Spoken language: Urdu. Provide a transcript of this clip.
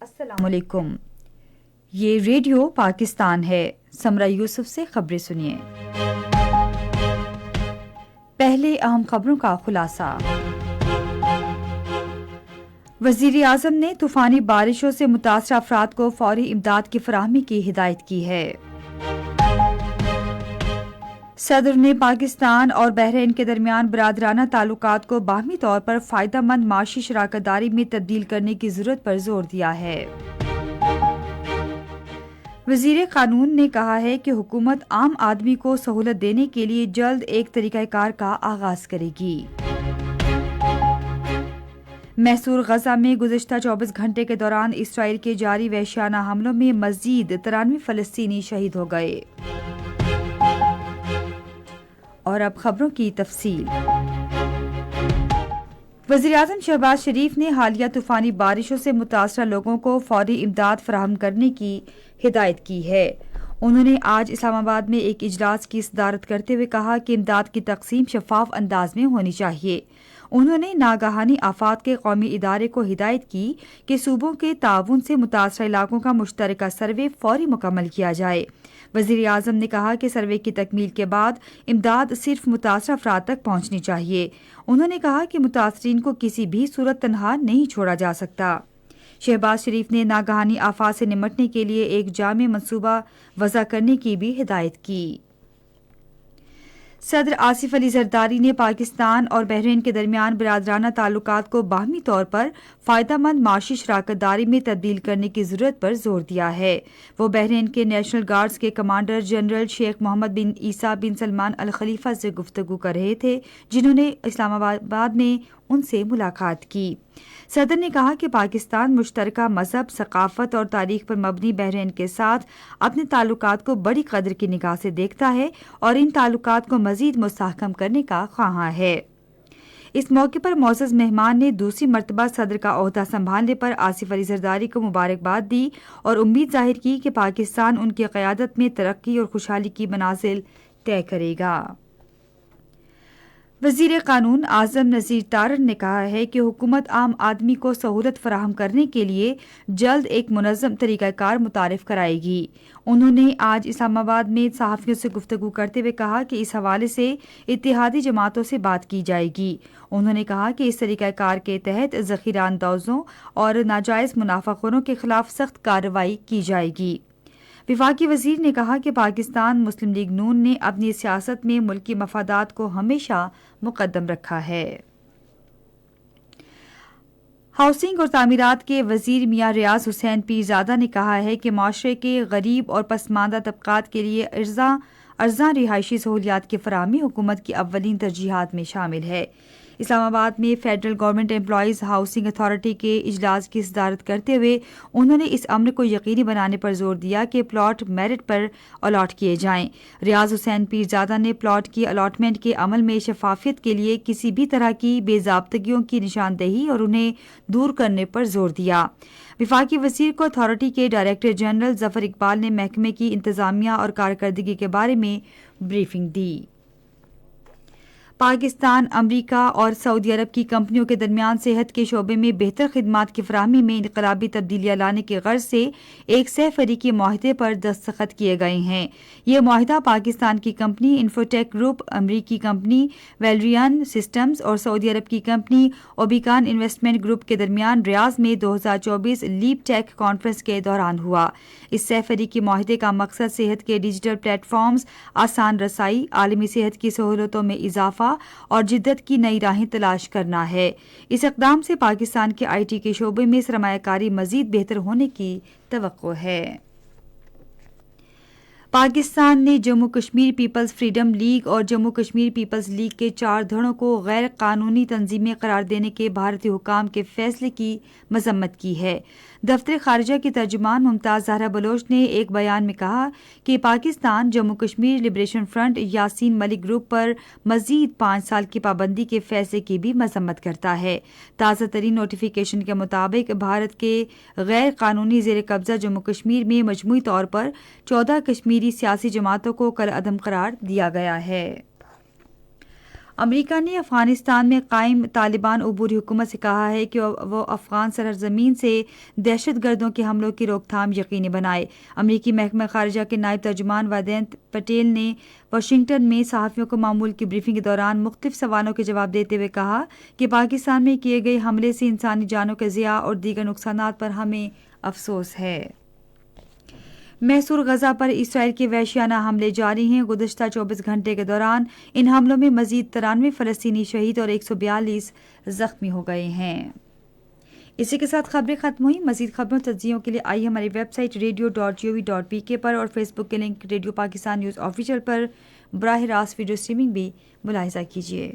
السلام علیکم، یہ ریڈیو پاکستان ہے۔ سمرہ یوسف سے خبریں سنیے۔ پہلے اہم خبروں کا خلاصہ۔ وزیر اعظم نے طوفانی بارشوں سے متاثرہ افراد کو فوری امداد کی فراہمی کی ہدایت کی ہے۔ صدر نے پاکستان اور بحرین کے درمیان برادرانہ تعلقات کو باہمی طور پر فائدہ مند معاشی شراکت داری میں تبدیل کرنے کی ضرورت پر زور دیا ہے۔ وزیر قانون نے کہا ہے کہ حکومت عام آدمی کو سہولت دینے کے لیے جلد ایک طریقہ کار کا آغاز کرے گی۔ محصور غزہ میں گزشتہ 24 گھنٹے کے دوران اسرائیل کے جاری وحشیانہ حملوں میں مزید 93 فلسطینی شہید ہو گئے۔ اور اب خبروں کی تفصیل۔ وزیراعظم شہباز شریف نے حالیہ طوفانی بارشوں سے متاثرہ لوگوں کو فوری امداد فراہم کرنے کی ہدایت کی ہے۔ انہوں نے آج اسلام آباد میں ایک اجلاس کی صدارت کرتے ہوئے کہا کہ امداد کی تقسیم شفاف انداز میں ہونی چاہیے۔ انہوں نے ناگہانی آفات کے قومی ادارے کو ہدایت کی کہ صوبوں کے تعاون سے متاثرہ علاقوں کا مشترکہ سروے فوری مکمل کیا جائے۔ وزیر اعظم نے کہا کہ سروے کی تکمیل کے بعد امداد صرف متاثرہ افراد تک پہنچنی چاہیے۔ انہوں نے کہا کہ متاثرین کو کسی بھی صورت تنہا نہیں چھوڑا جا سکتا۔ شہباز شریف نے ناگہانی آفات سے نمٹنے کے لیے ایک جامع منصوبہ وضع کرنے کی بھی ہدایت کی۔ صدر آصف علی زرداری نے پاکستان اور بحرین کے درمیان برادرانہ تعلقات کو باہمی طور پر فائدہ مند معاشی شراکت داری میں تبدیل کرنے کی ضرورت پر زور دیا ہے۔ وہ بحرین کے نیشنل گارڈز کے کمانڈر جنرل شیخ محمد بن عیسیٰ بن سلمان الخلیفہ سے گفتگو کر رہے تھے، جنہوں نے اسلام آباد میں ان سے ملاقات کی۔ صدر نے کہا کہ پاکستان مشترکہ مذہب، ثقافت اور تاریخ پر مبنی بحرین کے ساتھ اپنے تعلقات کو بڑی قدر کی نگاہ سے دیکھتا ہے اور ان تعلقات کو مزید مستحکم کرنے کا خواہاں ہے۔ اس موقع پر معزز مہمان نے دوسری مرتبہ صدر کا عہدہ سنبھالنے پر آصف علی زرداری کو مبارکباد دی اور امید ظاہر کی کہ پاکستان ان کی قیادت میں ترقی اور خوشحالی کی منازل طے کرے گا۔ وزیر قانون اعظم نذیر تارڑ نے کہا ہے کہ حکومت عام آدمی کو سہولت فراہم کرنے کے لیے جلد ایک منظم طریقہ کار متعارف کرائے گی۔ انہوں نے آج اسلام آباد میں صحافیوں سے گفتگو کرتے ہوئے کہا کہ اس حوالے سے اتحادی جماعتوں سے بات کی جائے گی۔ انہوں نے کہا کہ اس طریقہ کار کے تحت ذخیرہ اندوزوں اور ناجائز منافع خوروں کے خلاف سخت کارروائی کی جائے گی۔ وفاقی وزیر نے کہا کہ پاکستان مسلم لیگ نون نے اپنی سیاست میں ملکی مفادات کو ہمیشہ مقدم رکھا ہے۔ ہاؤسنگ اور تعمیرات کے وزیر میاں ریاض حسین پیرزادہ نے کہا ہے کہ معاشرے کے غریب اور پسماندہ طبقات کے لیے ارزاں رہائشی سہولیات کی فراہمی حکومت کی اولین ترجیحات میں شامل ہے۔ اسلام آباد میں federal government employees housing authority کے اجلاس کی صدارت کرتے ہوئے انہوں نے اس امر کو یقینی بنانے پر زور دیا کہ پلاٹ میرٹ پر الاٹ کیے جائیں۔ ریاض حسین پیرزادہ نے پلاٹ کی الاٹمنٹ کے عمل میں شفافیت کے لیے کسی بھی طرح کی بے ضابطگیوں کی نشاندہی اور انہیں دور کرنے پر زور دیا۔ وفاقی وزیر کو اتھارٹی کے ڈائریکٹر جنرل ظفر اقبال نے محکمے کی انتظامیہ اور کارکردگی کے بارے میں بریفنگ دی۔ پاکستان، امریکہ اور سعودی عرب کی کمپنیوں کے درمیان صحت کے شعبے میں بہتر خدمات کی فراہمی میں انقلابی تبدیلیاں لانے کی غرض سے ایک 100 فریقی معاہدے پر دستخط کیے گئے ہیں۔ یہ معاہدہ پاکستان کی کمپنی انفوٹیک گروپ، امریکی کمپنی ویلرین سسٹمز اور سعودی عرب کی کمپنی اوبیکان انویسٹمنٹ گروپ کے درمیان ریاض میں 2024 لیپ ٹیک کانفرنس کے دوران ہوا۔ اس 100 فریقی معاہدے کا مقصد صحت کے ڈیجیٹل پلیٹ فارمز، آسان رسائی، عالمی صحت کی سہولتوں میں اضافہ اور جدت کی نئی راہیں تلاش کرنا ہے۔ اس اقدام سے پاکستان کے آئی ٹی کے شعبے میں سرمایہ کاری مزید بہتر ہونے کی توقع ہے۔ پاکستان نے Jammu Kashmir people's freedom league اور جموں کشمیر پیپلز لیگ کے 4 دھڑوں کو غیر قانونی تنظیمیں قرار دینے کے بھارتی حکام کے فیصلے کی مذمت کی ہے۔ دفتر خارجہ کی ترجمان ممتاز زہرا بلوچ نے ایک بیان میں کہا کہ Pakistan Jammu Kashmir liberation front Yasin Malik group پر مزید 5 سال کی پابندی کے فیصلے کی بھی مذمت کرتا ہے۔ تازہ ترین نوٹیفیکیشن کے مطابق بھارت کے غیر قانونی زیر قبضہ جموں کشمیر میں مجموعی طور پر 14 کشمیری سیاسی جماعتوں کو کالعدم قرار دیا گیا ہے۔ امریکہ نے افغانستان میں قائم طالبان عبوری حکومت سے کہا ہے کہ وہ افغان سرزمین سے دہشت گردوں کے حملوں کی روک تھام یقینی بنائے۔ امریکی محکمہ خارجہ کے نائب ترجمان ویدینت پٹیل نے واشنگٹن میں صحافیوں کو معمول کی بریفنگ کے دوران مختلف سوالوں کے جواب دیتے ہوئے کہا کہ پاکستان میں کیے گئے حملے سے انسانی جانوں کے ضیاع اور دیگر نقصانات پر ہمیں افسوس ہے۔ محصور غزہ پر اسرائیل کے وحشیانہ حملے جاری ہیں۔ گزشتہ 24 گھنٹے کے دوران ان حملوں میں مزید 93 فلسطینی شہید اور 142 زخمی ہو گئے ہیں۔ اسی کے ساتھ خبریں ختم ہوئیں۔ مزید خبروں تجزیوں کے لیے آئیے ہماری ویب سائٹ radio.gov.pk پر اور فیس بک کے link radio Pakistan news official پر براہ راست ویڈیو اسٹریمنگ بھی ملاحظہ کیجیے۔